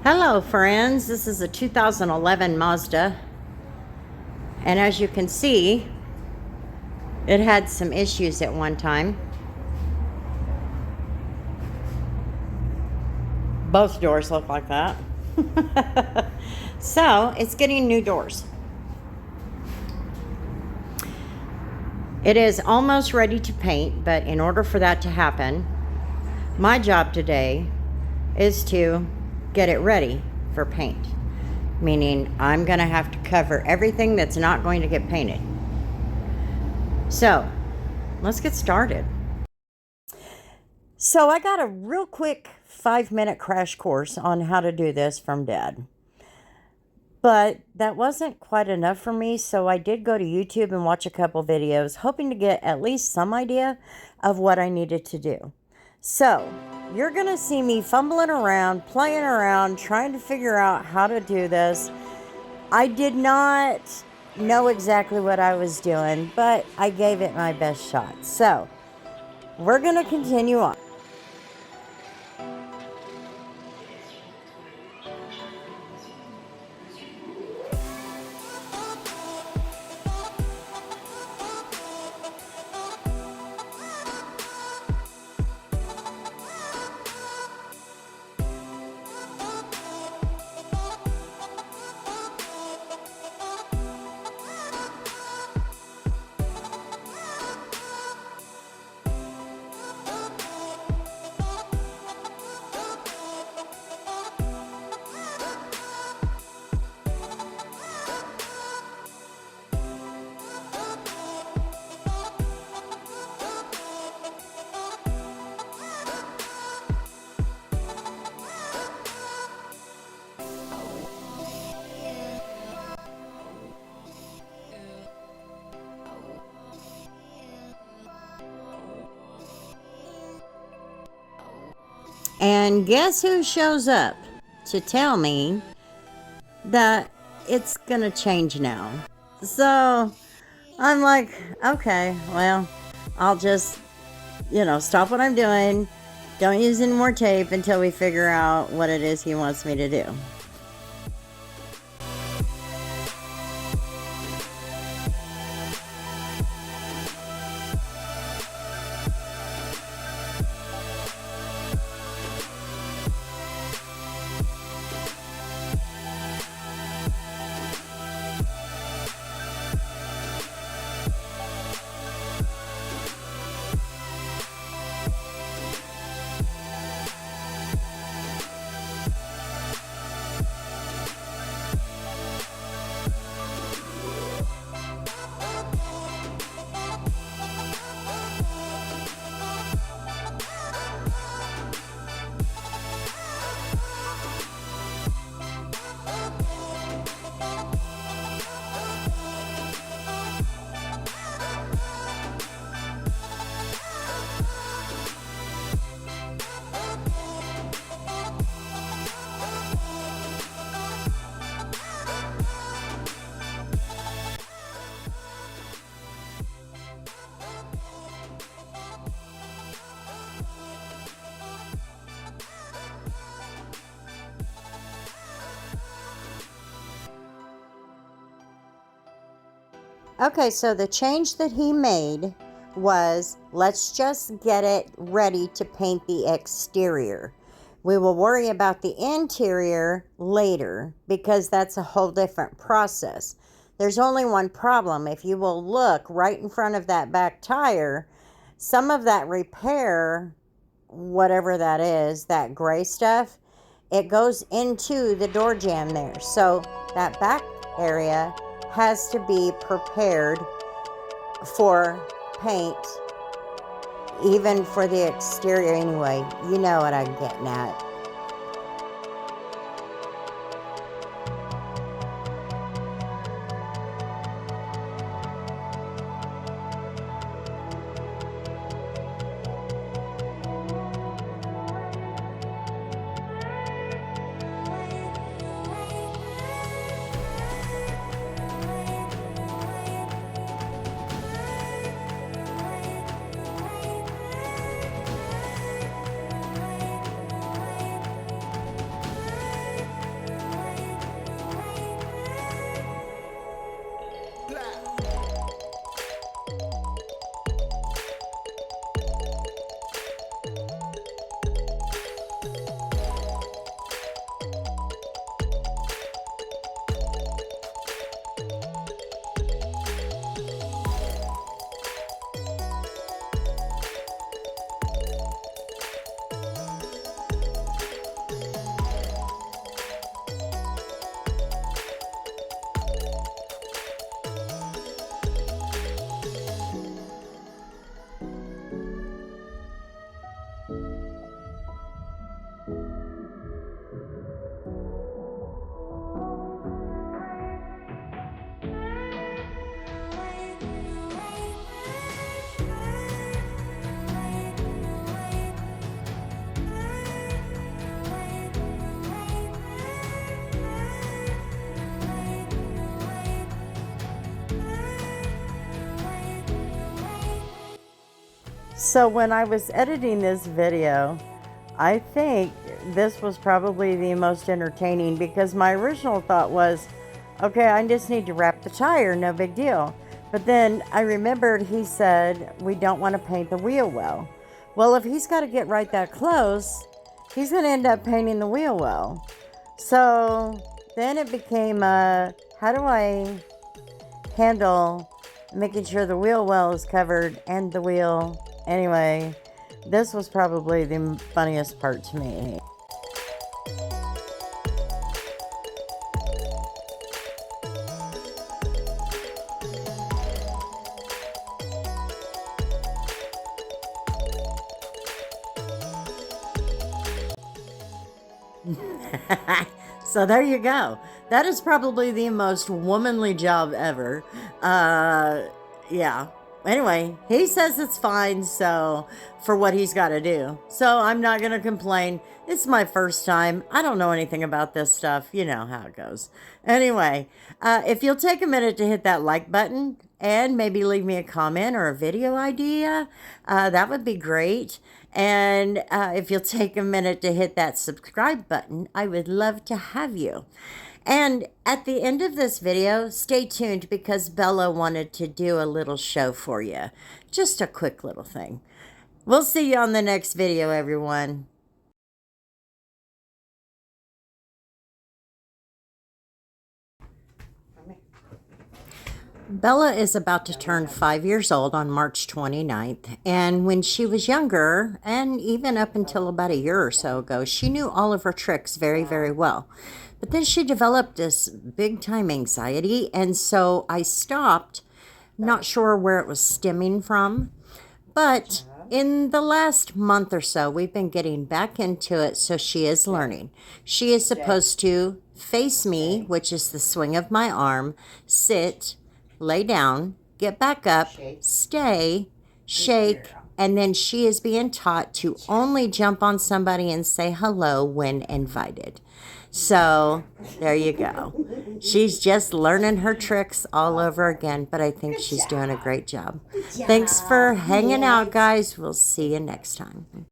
Hello friends, this is a 2011 Mazda, and as you can see, it had some issues at one time. Both doors look like that. So it's getting new doors. It is almost ready to paint, but in order for that to happen, my job today is to get it ready for paint. Meaning I'm gonna have to cover everything that's not going to get painted. So let's get started. So I got a real quick 5-minute crash course on how to do this from Dad. But that wasn't quite enough for me, so I did go to YouTube and watch a couple videos, hoping to get at least some idea of what I needed to do. So you're going to see me fumbling around, playing around, trying to figure out how to do this. I did not know exactly what I was doing, but I gave it my best shot. So we're going to continue on. And guess who shows up to tell me that it's gonna change now? So I'm like, okay, well, I'll just, stop what I'm doing. Don't use any more tape until we figure out what it is he wants me to do. Okay, so the change that he made was, let's just get it ready to paint the exterior. We will worry about the interior later because that's a whole different process. There's only one problem. If you will look right in front of that back tire, some of that repair, whatever that is, that gray stuff, it goes into the door jamb there. So that back area has to be prepared for paint, even for the exterior anyway. You know what I'm getting at. So when I was editing this video, I think this was probably the most entertaining, because my original thought was, okay, I just need to wrap the tire, no big deal. But then I remembered he said we don't want to paint the wheel well. Well, if he's got to get right that close, he's going to end up painting the wheel well. So then it became, how do I handle making sure the wheel well is covered and the wheel? Anyway, this was probably the funniest part to me. So there you go. That is probably the most womanly job ever. Yeah. Anyway, he says it's fine, so, for what he's got to do. So I'm not going to complain. It's my first time. I don't know anything about this stuff. You know how it goes. Anyway, if you'll take a minute to hit that like button and maybe leave me a comment or a video idea, that would be great. And if you'll take a minute to hit that subscribe button, I would love to have you. And at the end of this video, stay tuned, because Bella wanted to do a little show for you. Just a quick little thing. We'll see you on the next video, everyone. Bella is about to turn 5 years old on March 29th, and when she was younger, and even up until about a year or so ago, she knew all of her tricks very, very well. But then she developed this big-time anxiety, and so I stopped, not sure where it was stemming from. But in the last month or so, we've been getting back into it, so she is learning. She is supposed to face me, which is the swing of my arm, sit, lay down, get back up, stay, shake, and then she is being taught to only jump on somebody and say hello when invited. So there you go. She's just learning her tricks all over again, but I think she's doing a great job. Thanks for hanging out, guys. We'll see you next time.